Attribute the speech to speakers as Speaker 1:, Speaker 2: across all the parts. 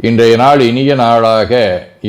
Speaker 1: இன்றைய நாள் இனிய நாளாக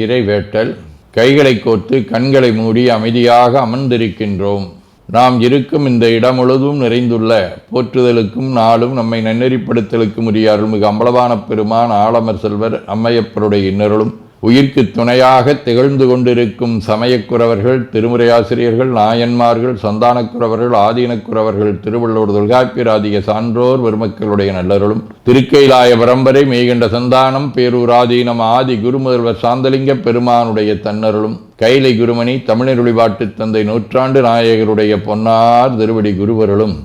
Speaker 1: இறைவேட்டல். கைகளை கோர்த்து கண்களை மூடி அமைதியாக அமர்ந்திருக்கின்றோம். நாம் இருக்கும் இந்த இடம் முழுதும் நிறைந்துள்ள போற்றுதலுக்கும் நாளும் நம்மை நன்னெறிப்படுத்தலுக்கும் உரிய அருள்மிகு அம்பலவான பெருமான் ஆலமர் செல்வர் அம்மையப்பருடைய இன்னருளும் உயிர்க்கு துணையாக திகழ்ந்து கொண்டிருக்கும் சமயக்குறவர்கள், திருமுறையாசிரியர்கள், நாயன்மார்கள், சந்தானக்குறவர்கள், ஆதீனக்குறவர்கள், திருவள்ளூர் தொல்காப்பியராதிய சான்றோர் பெருமக்களுடைய நல்லருளும் திருக்கைலாய பரம்பரை மெய்கண்ட சந்தானம் பேரூர் ஆதீனம் ஆதி குருமுதல்வர் சாந்தலிங்க பெருமானுடைய தன்னருளும் கைலை குருமணி தமிழருளி பாட்டு தந்தை நூற்றாண்டு நாயகருடைய பொன்னார் திருவடி குருவருளும்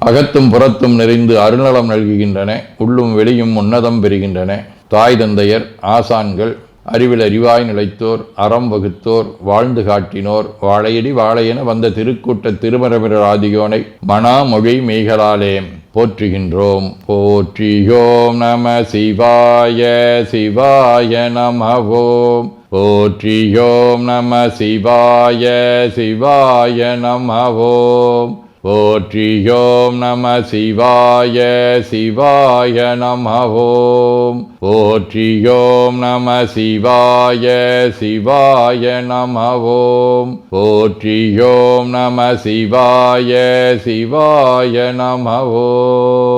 Speaker 1: அகத்தும் புறத்தும் நிறைந்து அருநலம் நல்குகின்றன. உள்ளும் வெளியும் உன்னதம் பெறுகின்றன. தாய் தந்தையர், ஆசான்கள், அறிவில் அறிவாய் நிலைத்தோர், அறம் வகுத்தோர், வாழ்ந்து காட்டினோர், வாழையடி வாழையென வந்த திருக்கூட்ட திருமரபிரர் ஆதியோனை மனாமொழி மெய்களாலே போற்றுகின்றோம். போற்றியோம் நம சிவாய சிவாய நமவோம். போற்றியோம் நம சிவாய சிவாய நமவோம். போற்றியோம் நம சிவாய சிவாய நமவோம். போற்றியோம் நம சிவாய சிவாய நமவோம். போற்றியோம் நம சிவாய சிவாய நமவோம்.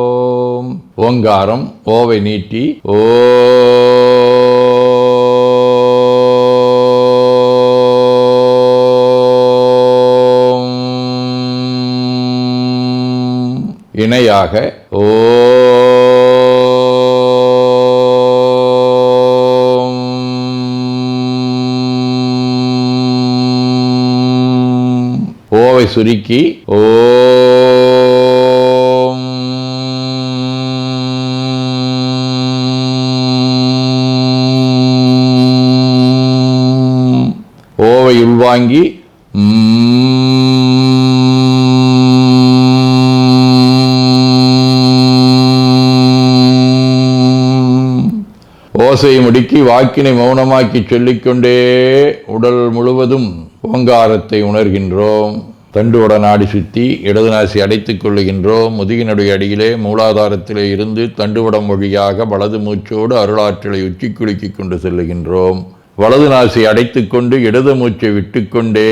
Speaker 1: ஓங்காரம் ஓவை நீட்டி ஓ இணையாக ஓம். ஓவை சுருக்கி ஓம். ஓவை உள்வாங்கி ஓசையை முடுக்கி வாக்கினை மௌனமாக்கி சொல்லிக்கொண்டே உடல் முழுவதும் ஓங்காரத்தை உணர்கின்றோம். தண்டுவட நாடி சுற்றி இடது நாசி அடைத்துக் கொள்ளுகின்றோம். முதுகினுடைய அடியிலே மூலாதாரத்திலே இருந்து தண்டுவடம் வழியாக வலது மூச்சோடு அருளாற்றலை உச்சி குலுக்கி கொண்டு செல்லுகின்றோம். வலது நாசி அடைத்துக் கொண்டு இடது மூச்சை விட்டுக்கொண்டே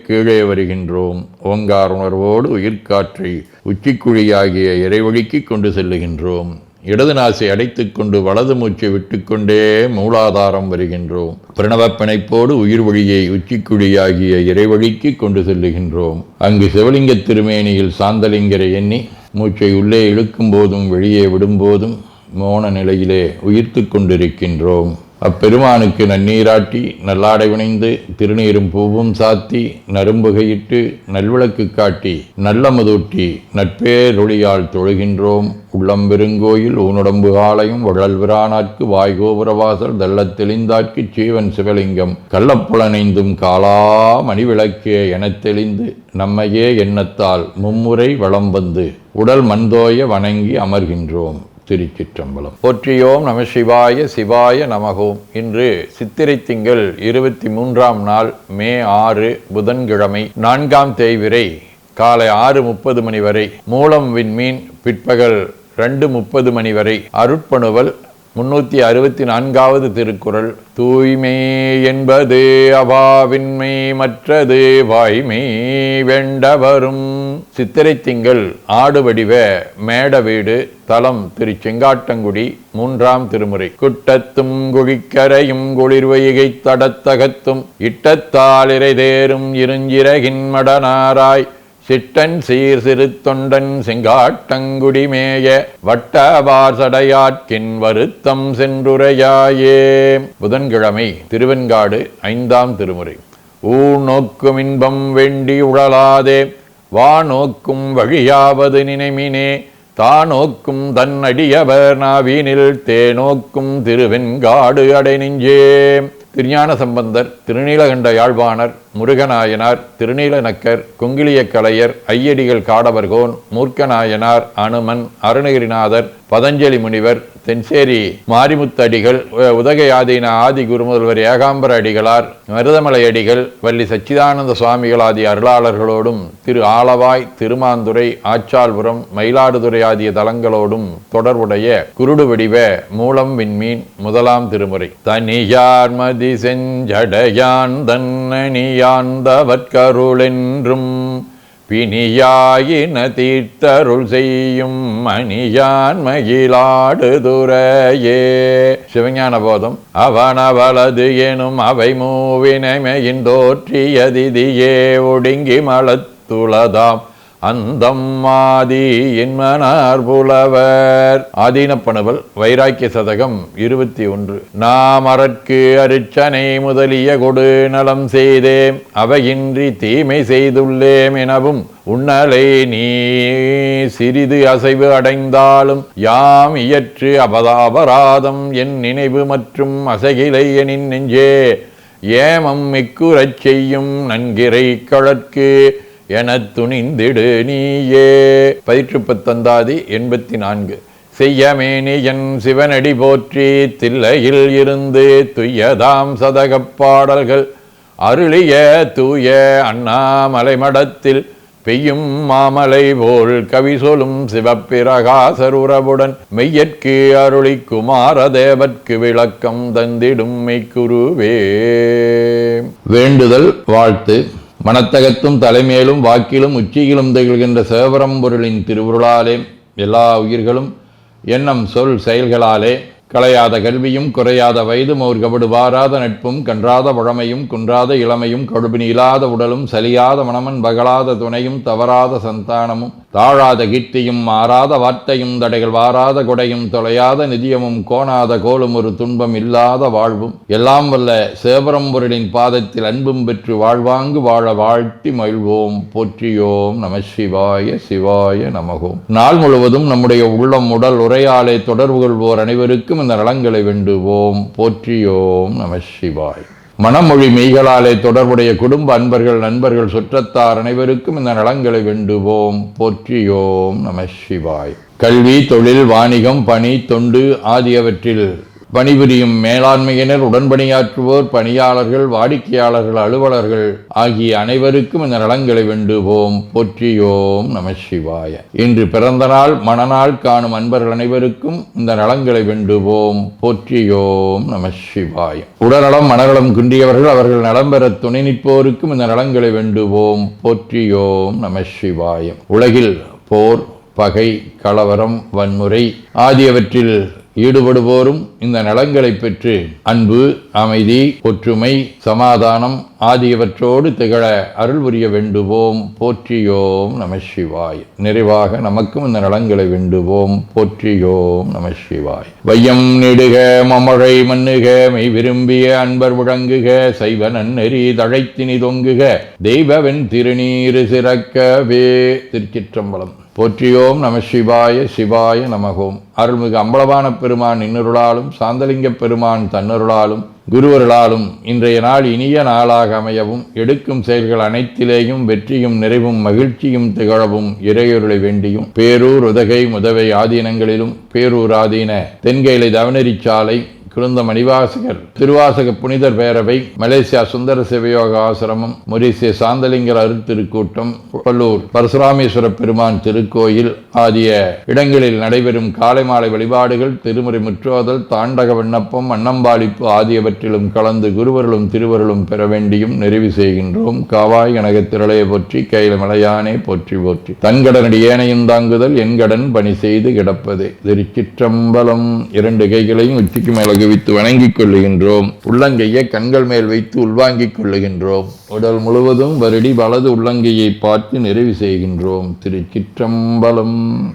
Speaker 1: கீழே வருகின்றோம். ஓங்கார உணர்வோடு உயிர்காற்றை உச்சிக்குழியாகிய இறைவழிக்கு கொண்டு செல்லுகின்றோம். இடது நாசை அடைத்துக் கொண்டு வலது மூச்சை விட்டுக்கொண்டே மூலாதாரம் வருகின்றோம். பிரணவ பிணைப்போடு உயிர் வழியை உச்சிக்குழியாகிய இறைவழிக்கு கொண்டு செல்லுகின்றோம். அங்கு சிவலிங்க திருமேனியில் சாந்தலிங்கரை எண்ணி மூச்சை உள்ளே இழுக்கும் போதும் வெளியே விடும்போதும் மோன நிலையிலே உயிர்த்து கொண்டிருக்கின்றோம். அப்பெருமானுக்கு நன்னீராட்டி நல்லாடை வினைந்து திருநீரும் பூவும் சாத்தி நரும்புகையிட்டு நல்விளக்கு காட்டி நல்லமுதூட்டி நட்பேரொழியால் தொழுகின்றோம். உள்ளம் பெருங்கோயில் ஊனுடம்பு ஆலயம் வழல்விரானார்க்கு வாய்கோபுரவாசல் தள்ளத் தெளிந்தார்க்கு சீவன் சிவலிங்கம் கள்ளப்புலனைந்தும் காலா மணிவிளக்கே எனத் தெளிந்து நம்மையே எண்ணத்தால் மும்முறை வளம் வந்து உடல் மண்தோய வணங்கி அமர்கின்றோம். திருச்சிற்றம்பலம். போற்றியோம் நம சிவாய சிவாய நமகோம். இன்று சித்திரை திங்கள் 23ஆம் நாள் மே 6 புதன்கிழமை 4ஆம் தேய்விரை காலை 6:30 மணி வரை, மூலம் விண்மீன் பிற்பகல் 2:30 மணி வரை, அருட்பணுவல் 364வது திருக்குறள். தூய்மை என்பது அபாவின்மை மற்றது வாய்மை வேண்டவரும். சித்திரை திங்கள் ஆடு வடிவ மேட வீடு. தலம் திரு செங்காட்டங்குடி. 3ஆம் திருமுறை. குட்டத்தும் குழிக்கரையும் குளிர்வைகை தடத்தகத்தும் இட்டத்தால் இறைதேரும் இருஞ்சிறகின் மடனாராய் சிட்டன் சீர் சிறு தொண்டன் செங்காட்டங்குடிமேய வட்டபார் சடையாட்கின் வருத்தம் சென்றுரையாயே. புதன்கிழமை. திருவெண்காடு. 5ஆம் திருமுறை. ஊ நோக்கும் இன்பம் வேண்டி உழலாதே வா நோக்கும் வழியாவது நினைமினே தா நோக்கும் தன் அடியவர் நாவினில் தே நோக்கும் திருவெண்காடு அடை நெஞ்சே. திருஞான சம்பந்தர், திருநீலகண்ட யாழ்ப்பாணர், முருகநாயனார், திருநீலநக்கர், கொங்கிலிய கலையர், ஐயடிகள் காடவர்கோன், மூர்க்கநாயனார், அனுமன், அருணகிரிநாதர், பதஞ்சலி முனிவர், தென்சேரி மாரிமுத்து அடிகள், உதகையாதீன ஆதி குருமுதல்வர் ஏகாம்பர அடிகளார், மருதமலை அடிகள், வள்ளி சச்சிதானந்த சுவாமிகள் ஆகிய அருளாளர்களோடும் திரு ஆலவாய், திருமாந்துறை, ஆச்சால்புரம், மயிலாடுதுறை ஆகிய தலங்களோடும் தொடர்புடைய குருடு வடிவ மூலம் விண்மீன் முதலாம் திருமுறை. தனியார் மதி செஞ்சடையான் தன்னணியாந்தவற்கருளென்றும் பிணியாயின தீர்த்தருள் செய்யும் மணியான் மகிழாடுதுறையே. சிவஞான போதம். அவனவளது எனும் அவை மூவினைமையின் தோற்றியதிதியே ஒடுங்கி மலத்துளதாம் அந்தம் ஆதி என்மனார் புலவர். ஆதீனப்பணுவல் வைராக்கிய சதகம் 21. நாமறற்கு அருச்சனை முதலிய கொடு நலம் செய்தேம் அவையின்றி தீமை செய்துள்ளேம் எனவும் உன்னலை நீ சிறிது அசைவு அடைந்தாலும் யாம் இயற்று அபராதம் என் நினைவு மற்றும் அசைகிலை எனின் நெஞ்சே ஏமம் மிக்குறச் செய்யும் நன்கிறை கழற்கு என துணிந்திடு நீயே. பதிற்றுப்பத்தந்தாதி 84. செய்யமேனி என் சிவனடி போற்றி தில்லையில் இருந்து துய்யதாம் சதகப் பாடல்கள் அருளிய தூய அண்ணாமலை மடத்தில் பெய்யும் மாமலை போல் கவி சொலும் சிவப்பிரகாசருறவுடன் மெய்யற்கு அருளி குமாரதேவர்க்கு விளக்கம் தந்திடும் மெய்க்குருவே. வேண்டுதல் வாழ்த்து. மனத்தகத்தும் தலைமையிலும் வாக்கிலும் உச்சியிலும் திகழ்கின்ற சிவபரம்பொருளின் திருவுருளாலே எல்லா உயிர்களும் எண்ணம் சொல் செயல்களாலே களையாத கல்வியும் குறையாத வயதும் ஒரு கபடு வாராத நட்பும் கன்றாத பழமையும் குன்றாத இளமையும் கடுபினி இல்லாத உடலும் சலியாத மனமன் பகலாத துணையும் தவறாத சந்தானமும் தாழாத கீர்த்தியும் மாறாத வார்த்தையும் தடைகள் வாராத கொடையும் தொலையாத நிதியமும் கோணாத கோலும் ஒரு துன்பம் இல்லாத வாழ்வும் எல்லாம் வல்ல சிவபரம்பொருளின் பாதத்தில் அன்பும் பெற்று வாழ்வாங்கு வாழ வாழ்த்தி மகிழ்வோம். போற்றியோம் நம சிவாய சிவாய நமகோம். நாள் முழுவதும் நம்முடைய உள்ளம் உடல் உரையாலே தொடர்பு கொள்வோர் அனைவருக்கும் இந்த நலங்களை வேண்டுவோம். போற்றியோம் நம சிவாய். மனமொழி மெய்களாலே தொடர்புடைய குடும்ப அன்பர்கள், நண்பர்கள், சுற்றத்தார் அனைவருக்கும் இந்த நலங்களை வேண்டுவோம். போற்றியோம் நம சிவாய். கல்வி, தொழில், வாணிகம், பணி, தொண்டு ஆகியவற்றில் பணிபுரியும் மேலாண்மையினர், உடன்பணியாற்றுவோர், பணியாளர்கள், வாடிக்கையாளர்கள், அலுவலர்கள் ஆகிய அனைவருக்கும் இந்த நலங்களை வேண்டுவோம். போற்றியோம் நம சிவாய. இன்று பிறந்த நாள், மணநாள் காணும் அன்பர்கள் அனைவருக்கும் இந்த நலங்களை வேண்டுவோம். போற்றியோம் நம சிவாய. உடல்நலம் மனநலம் குன்றியவர்கள் அவர்கள் நலம் பெற துணை நிற்போருக்கும் இந்த நலங்களை வேண்டுவோம். போற்றியோம் நம சிவாய. உலகில் போர், பகை, கலவரம், வன்முறை ஆகியவற்றில் ஈடுபடுவோரும் இந்த நலங்களை பெற்று அன்பு, அமைதி, ஒற்றுமை, சமாதானம் ஆகியவற்றோடு திகழ அருள் புரிய வேண்டுவோம். போற்றியோம் நம சிவாய். நிறைவாக நமக்கும் இந்த நலங்களை வேண்டுவோம். போற்றியோம் நம சிவாய். வையம் நெடுக மமழை மண்ணுக மெய் விரும்பிய அன்பர் முழங்குக சைவ நன்னெறி தழைத்தினி தொங்குக தெய்வவென் திருநீரு சிறக்கவே. திருச்சிற்றம்பலம். போற்றியோம் நம சிவாய சிவாய நமகோம். அருள்மிகு அம்பலவான பெருமான் இன்னருளாலும் சாந்தலிங்க பெருமான் தன்னருளாலும் குருவருளாலும் இன்றைய நாள் இனிய நாளாக அமையவும் எடுக்கும் செயல்கள் அனைத்திலேயும் வெற்றியும் நிறைவும் மகிழ்ச்சியும் திகழவும் இறையொருளை வேண்டியும் பேரூர், உதகை, முதவை ஆதீனங்களிலும் பேரூர் ஆதீன தென்கேலை தவனரிச்சாலை குருந்த மணிவாசகர் திருவாசக புனிதர் பேரவை, மலேசியா சுந்தர சிவயோக ஆசிரமம், மொரீசிய சாந்தலிங்கர் அருட்திருக்கூட்டம், பல்லூர் பரசுராமேஸ்வர பெருமான் திருக்கோயில் ஆகிய இடங்களில் நடைபெறும் காலை மாலை வழிபாடுகள், திருமுறை முற்றோதல், தாண்டக விண்ணப்பம், அன்னம்பாளிப்பு ஆகியவற்றிலும் கலந்து குருவர்களும் திருவருளும் பெற வேண்டியும் நிறைவு செய்கின்றோம். காவாய் கனக திரளைய போற்றி கையில மலையானே போற்றி போற்றி. தன்கடனடி ஏனையும் தாங்குதல் என்கடன் பணி செய்து கிடப்பதே. திருச்சிற்றம்பலம். இரண்டு கைகளையும் உச்சிக்கு மேல வித்து வணங்கிக் கொள்ளுகின்றோம். உள்ளங்கையை கண்கள் மேல் வைத்து உள்வாங்கிக் கொள்ளுகின்றோம். உடல் முழுவதும் வருடி வலது உள்ளங்கையை பார்த்து நிறைவு செய்கின்றோம். திருச்சிற்றம்பலம்.